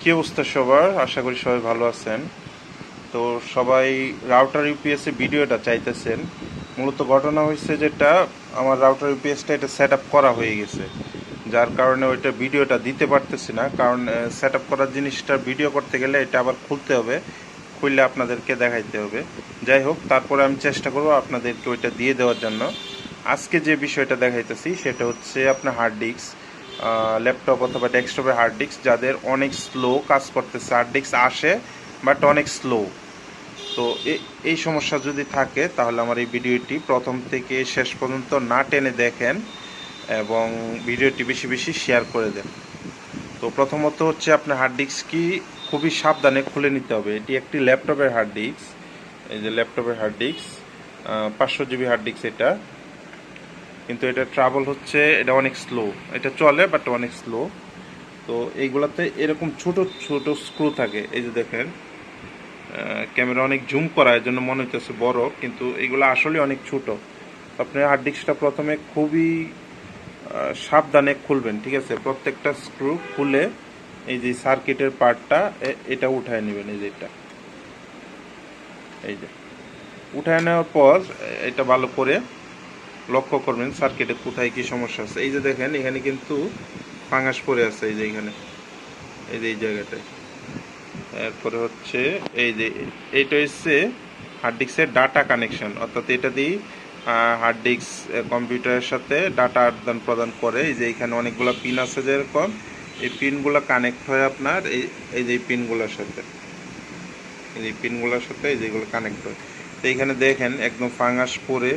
কি অবস্থা সবার? আশা করি সবাই ভালো আছেন। তো সবাই রাউটার ইউপিএস এর ভিডিওটা চাইতেছেন। মূলত ঘটনা হয়েছে যেটা, আমার রাউটার ইউপিএসটা এটা সেট আপ করা হয়ে গেছে, যার কারণে ওইটা ভিডিওটা দিতে পারতেছি না। কারণ সেট আপ করার জিনিসটা ভিডিও করতে গেলে এটা আবার খুলতে হবে, খুললে আপনাদেরকে দেখাইতে হবে। যাই হোক, তারপরে আমি চেষ্টা করবো আপনাদেরকে ওইটা দিয়ে দেওয়ার জন্য। আজকে যে বিষয়টা দেখাইতেছি সেটা হচ্ছে আপনার হার্ড ডিস্ক, ল্যাপটপ অথবা ডেস্কটপের হার্ড ডিস্ক যাদের অনেক স্লো কাজ করতেছে, হার্ড ডিস্ক আসে বাট অনেক স্লো। তো এই সমস্যা যদি থাকে তাহলে আমার এই ভিডিওটি প্রথম থেকে শেষ পর্যন্ত না টেনে দেখেন এবং ভিডিওটি বেশি বেশি শেয়ার করে দেন। তো প্রথমত হচ্ছে আপনার হার্ড ডিস্ক কি খুবই সাবধানে খুলে নিতে হবে। এটি একটি ল্যাপটপের হার্ড ডিস্ক। এই যে ল্যাপটপের hard disk, 500 GB hard disk এটা। কিন্তু এটা ট্রাভেল হচ্ছে, এটা অনেক স্লো। এটা চলে বাট অনেক স্লো। তো এইগুলাতে এরকম ছোট ছোট স্ক্রু থাকে, এই যে দেখেন। ক্যামেরা অনেক জুম করা, এর জন্য মনে হইতেছে বড়, কিন্তু এগুলো আসলে অনেক ছোট। আপনি হার্ড ডিস্কটা প্রথমে খুবই সাবধানে খুলবেন, ঠিক আছে? প্রত্যেকটা স্ক্রু খুলে এই যে সার্কিটের পার্টটা এটা উঠায় নেবেন। এই যে এটা, এই যে উঠায় নেওয়ার পর এটা ভালো করে লক্ষ্য করবেন সার্কিটে কোথায় কি সমস্যা আছে। এই যে দেখেন, এখানে কিন্তু ফাঙ্গাস পড়ে আছে, এই যে এখানে, এই যে এই জায়গাটায়। এরপরে হচ্ছে এই যে এইটা হচ্ছে হার্ড ডিস্কের ডাটা কানেকশন, অর্থাৎ এটা দিয়ে হার্ড ডিস্ক কম্পিউটারের সাথে ডাটা আদান প্রদান করে। এই যে এখানে অনেকগুলো পিন আছে, যেরকম এই পিনগুলো কানেক্ট হয় আপনার এই যে পিনগুলোর সাথে, এই পিনগুলোর সাথে এই যেগুলো কানেক্ট হয়। তো এইখানে দেখেন একদম ফাঙ্গাস পড়ে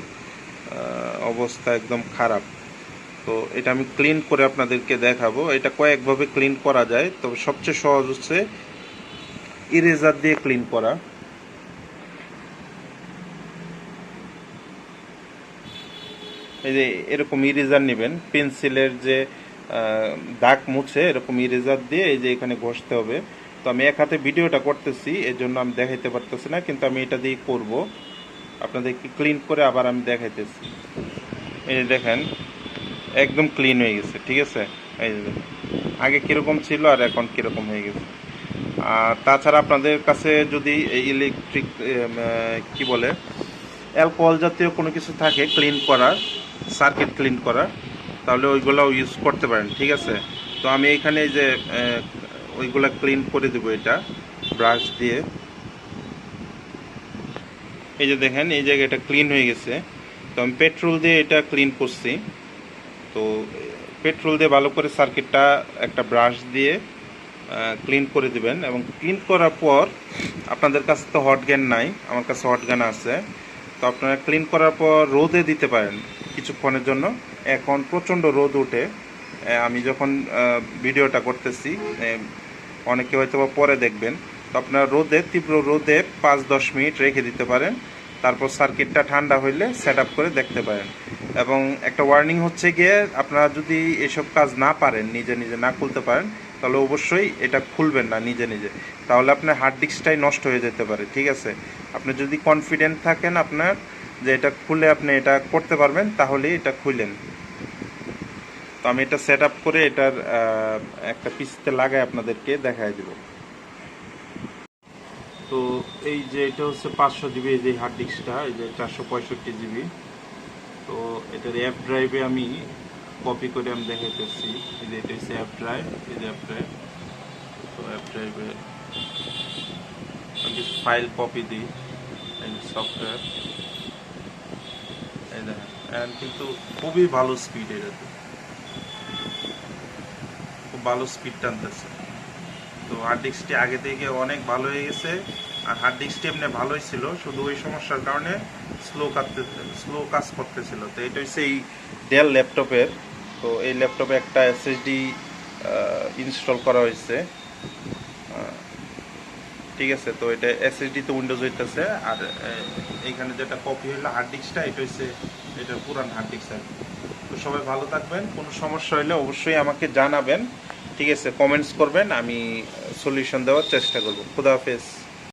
অবস্থা একদম খারাপ। তো এটা আমি ক্লিন করে আপনাদেরকে দেখাবো। এটা কয়েকভাবে ক্লিন করা যায়, তবে সবচেয়ে সহজ হচ্ছে ইরেজার দিয়ে ক্লিন করা। এই যে এরকম ইরেজার নেবেন, পেন্সিলের যে দাগ মুছে এরকম ইরেজার দিয়ে এই যে এখানে ঘষতে হবে। তো আমি এক হাতে ভিডিওটা করতেছি, এর জন্য আমি দেখাইতে পারতেছি না, কিন্তু আমি এটা দিয়ে করব। আপনাদেরকে ক্লিন করে আবার আমি দেখাইতেছি। এই যে দেখেন একদম ক্লিন হয়ে গেছে, ঠিক আছে? এই যে দেখেন আগে কীরকম ছিল আর এখন কীরকম হয়ে গেছে। আর তাছাড়া আপনাদের কাছে যদি ইলেকট্রিক কি বলে অ্যালকোহল জাতীয় কোনো কিছু থাকে ক্লিন করার, সার্কিট ক্লিন করা, তাহলে ওইগুলোও ইউজ করতে পারেন, ঠিক আছে? তো আমি এইখানে এই যে ওইগুলা ক্লিন করে দেবো এটা ব্রাশ দিয়ে। এই যে দেখেন এই জায়গাটা ক্লিন হয়ে গেছে। তো আমি পেট্রোল দিয়ে এটা ক্লিন করছি। তো পেট্রোল দিয়ে ভালো করে সার্কিটটা একটা ব্রাশ দিয়ে ক্লিন করে দিবেন। এবং ক্লিন করার পর আপনাদের কাছে তো হট গ্যান নাই, আমার কাছে হট গ্যান আছে। তো আপনারা ক্লিন করার পর রোদে দিতে পারেন কিছুক্ষণের জন্য। এখন প্রচণ্ড রোদ ওঠে, আমি যখন ভিডিওটা করতেছি, অনেকে হয়তো পরে দেখবেন। তো আপনারা রোদে, তীব্র রোদে 5-10 মিনিট রেখে দিতে পারেন। তারপর সার্কিটটা ঠান্ডা হইলে সেট আপ করে দেখতে পারেন। এবং একটা ওয়ার্নিং হচ্ছে গিয়ে, আপনারা যদি এসব কাজ না পারেন, নিজে নিজে না খুলতে পারেন, তাহলে অবশ্যই এটা খুলবেন না নিজে নিজে, তাহলে আপনার হার্ড ডিস্কটাই নষ্ট হয়ে যেতে পারে, ঠিক আছে? আপনি যদি কনফিডেন্ট থাকেন আপনার যে এটা খুলে আপনি এটা করতে পারবেন, তাহলেই এটা খুলেন। তো আমি এটা সেট আপ করে এটার একটা পিসতে লাগাই আপনাদেরকে দেখাই দেব। তো এই যে এটা হচ্ছে 500 জিবি, এই যে হার্ড ডিস্কটা, এই যে 465 জিবি। তো এটার অ্যাপ ড্রাইভে আমি কপি করে আমি দেখাইতেছি। এই যে এটা হচ্ছে অ্যাপ ড্রাইভ, এই যে অ্যাপ ড্রাইভ। তো অ্যাপ ড্রাইভে আমি কিছু ফাইল কপি দিই, এই যে সফটওয়্যার, এই দেখেন। কিন্তু খুবই ভালো স্পিড, এটাতে খুব ভালো স্পিড টানতেছে। তো হার্ড ডিস্কটি আগে থেকে অনেক ভালো হয়ে গেছে। আর হার্ড ডিস্কটি এমনি ভালোই ছিল, শুধু ওই সমস্যার কারণে স্লো কাজ করতেছিল। তো এটা হচ্ছে এই ডেল ল্যাপটপের। তো এই ল্যাপটপে একটা এসএসডি ইনস্টল করা হয়েছে, ঠিক আছে? তো এটা এসএসডিতে উইন্ডোজ হইতেছে। আর এইখানে যেটা কপি হইলো হার্ড ডিস্কটা, এটা হচ্ছে এটা পুরান হার্ড ডিস্ক আর কি। তো সবাই ভালো থাকবেন, কোনো সমস্যা হলে অবশ্যই আমাকে জানাবেন, ঠিক আছে? কমেন্টস করবেন, আমি সলিউশন দেওয়ার চেষ্টা করব। খুদা হাফেজ।